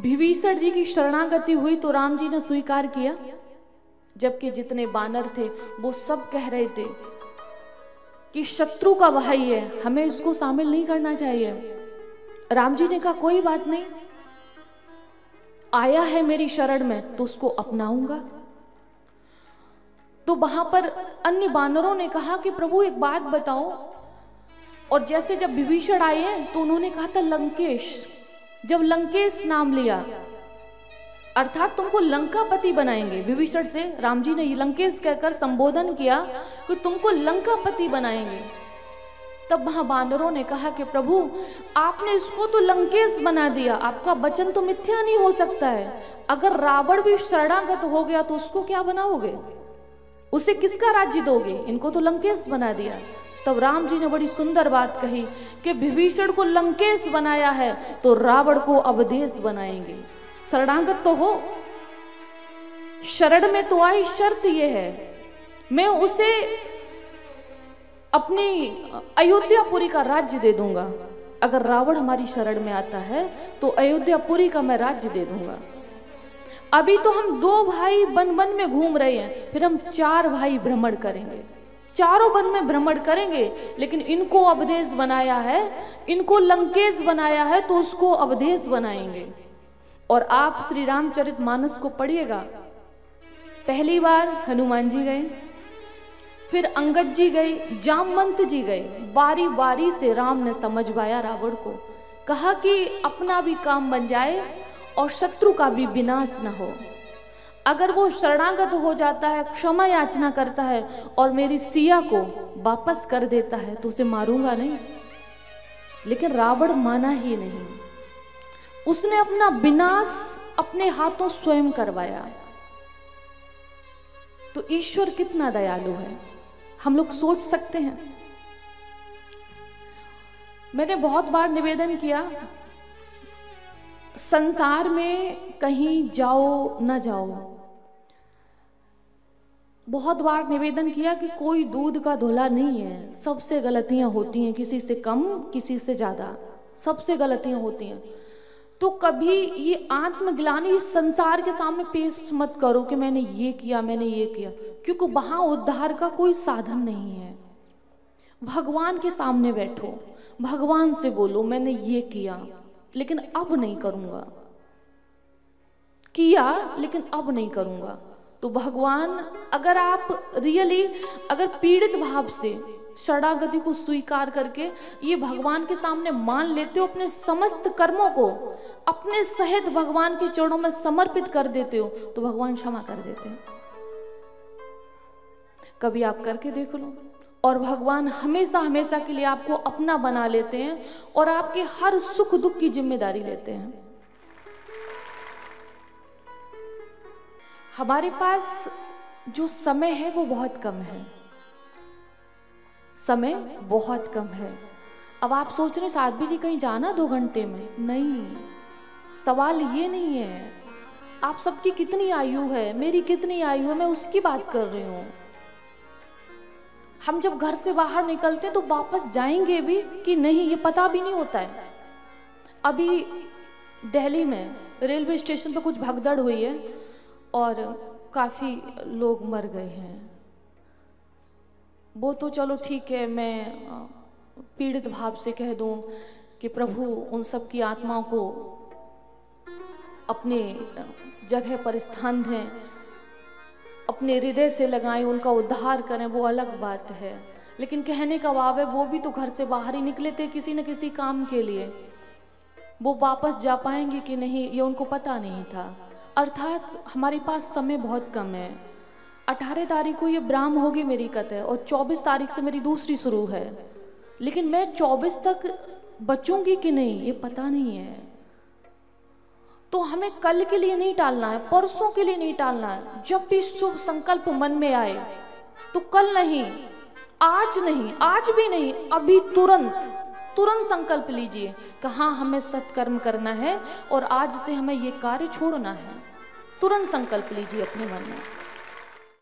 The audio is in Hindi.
विभीषण जी की शरणागति हुई तो राम जी ने स्वीकार किया, जबकि जितने बानर थे वो सब कह रहे थे कि शत्रु का भाई है, हमें इसको शामिल नहीं करना चाहिए। राम जी ने कहा कोई बात नहीं, आया है मेरी शरण में तो उसको अपनाऊंगा। तो वहां पर अन्य बानरों ने कहा कि प्रभु एक बात बताओ, और जैसे जब विभीषण आए हैं तो उन्होंने कहा था लंकेश। जब लंकेश नाम लिया अर्थात तुमको लंकापति बनाएंगे, विभीषण से राम जी ने लंकेश कहकर संबोधन किया कि तुमको लंकापति बनाएंगे। तब वहां बानरों ने कहा कि प्रभु आपने इसको तो लंकेश बना दिया, आपका वचन तो मिथ्या नहीं हो सकता है। अगर रावण भी शरणागत हो गया तो उसको क्या बनाओगे, उसे किसका राज्य दोगे, इनको तो लंकेश बना दिया। तब राम जी ने बड़ी सुंदर बात कही कि विभीषण को लंकेश बनाया है तो रावण को अवधेश बनाएंगे। शरणागत तो हो, शरण में तो आई, शर्त ये है मैं उसे अपनी अयोध्यापुरी का राज्य दे दूंगा। अगर रावण हमारी शरण में आता है तो अयोध्यापुरी का मैं राज्य दे दूंगा। अभी तो हम 2 भाई वन वन में घूम रहे हैं, फिर हम 4 भाई भ्रमण करेंगे, चारों वन में भ्रमण करेंगे, लेकिन इनको अवधेश बनाया है, इनको लंकेश बनाया है तो उसको अवधेश बनाएंगे। और आप श्री रामचरितमानस को पढ़िएगा, पहली बार हनुमान जी गए, फिर अंगद जी गए, जामवंत जी गए, बारी बारी से राम ने समझवाया रावण को, कहा कि अपना भी काम बन जाए और शत्रु का भी विनाश न हो। अगर वो शरणागत हो जाता है, क्षमा याचना करता है और मेरी सिया को वापस कर देता है तो उसे मारूंगा नहीं। लेकिन रावण माना ही नहीं, उसने अपना विनाश अपने हाथों स्वयं करवाया। तो ईश्वर कितना दयालु है, हम लोग सोच सकते हैं। मैंने बहुत बार निवेदन किया, संसार में कहीं जाओ न जाओ, बहुत बार निवेदन किया कि कोई दूध का धुला नहीं है, सबसे गलतियां होती हैं, किसी से कम किसी से ज्यादा, सबसे गलतियां होती हैं। तो कभी ये आत्मग्लानि संसार के सामने पेश मत करो कि मैंने ये किया, मैंने ये किया, क्योंकि वहां उद्धार का कोई साधन नहीं है। भगवान के सामने बैठो, भगवान से बोलो मैंने ये किया लेकिन अब नहीं करूंगा, किया लेकिन अब नहीं करूंगा। तो भगवान, अगर आप रियली अगर पीड़ित भाव से शरणागति को स्वीकार करके ये भगवान के सामने मान लेते हो, अपने समस्त कर्मों को अपने सहित भगवान के चरणों में समर्पित कर देते हो, तो भगवान क्षमा कर देते हैं। कभी आप करके देख लो, और भगवान हमेशा हमेशा के लिए आपको अपना बना लेते हैं और आपके हर सुख दुख की जिम्मेदारी लेते हैं। हमारे पास जो समय है वो बहुत कम है, समय बहुत कम है। अब आप सोच रहे साध्वी जी कहीं जाना 2 घंटे में, नहीं, सवाल ये नहीं है आप सबकी कितनी आयु है, मेरी कितनी आयु है, मैं उसकी बात कर रही हूँ। हम जब घर से बाहर निकलते तो वापस जाएंगे भी कि नहीं ये पता भी नहीं होता है। अभी दिल्ली में रेलवे स्टेशन पर कुछ भगदड़ हुई है और काफ़ी लोग मर गए हैं। वो तो चलो ठीक है, मैं पीड़ित भाव से कह दूं कि प्रभु उन सब की आत्माओं को अपने जगह पर स्थान दें, अपने हृदय से लगाएं, उनका उद्धार करें, वो अलग बात है। लेकिन कहने का भाव है वो भी तो घर से बाहर ही निकले थे किसी न किसी काम के लिए, वो वापस जा पाएंगे कि नहीं ये उनको पता नहीं था। अर्थात हमारे पास समय बहुत कम है। 18 तारीख को ये ब्राह्म होगी मेरी कथा और 24 तारीख से मेरी दूसरी शुरू है, लेकिन मैं 24 तक बचूंगी कि नहीं ये पता नहीं है। तो हमें कल के लिए नहीं टालना है, परसों के लिए नहीं टालना है। जब भी शुभ संकल्प मन में आए तो कल नहीं, आज नहीं, आज भी नहीं, अभी तुरंत संकल्प लीजिए कि हाँ हमें सत्कर्म करना है और आज से हमें ये कार्य छोड़ना है। तुरंत संकल्प लीजिए अपने मन में।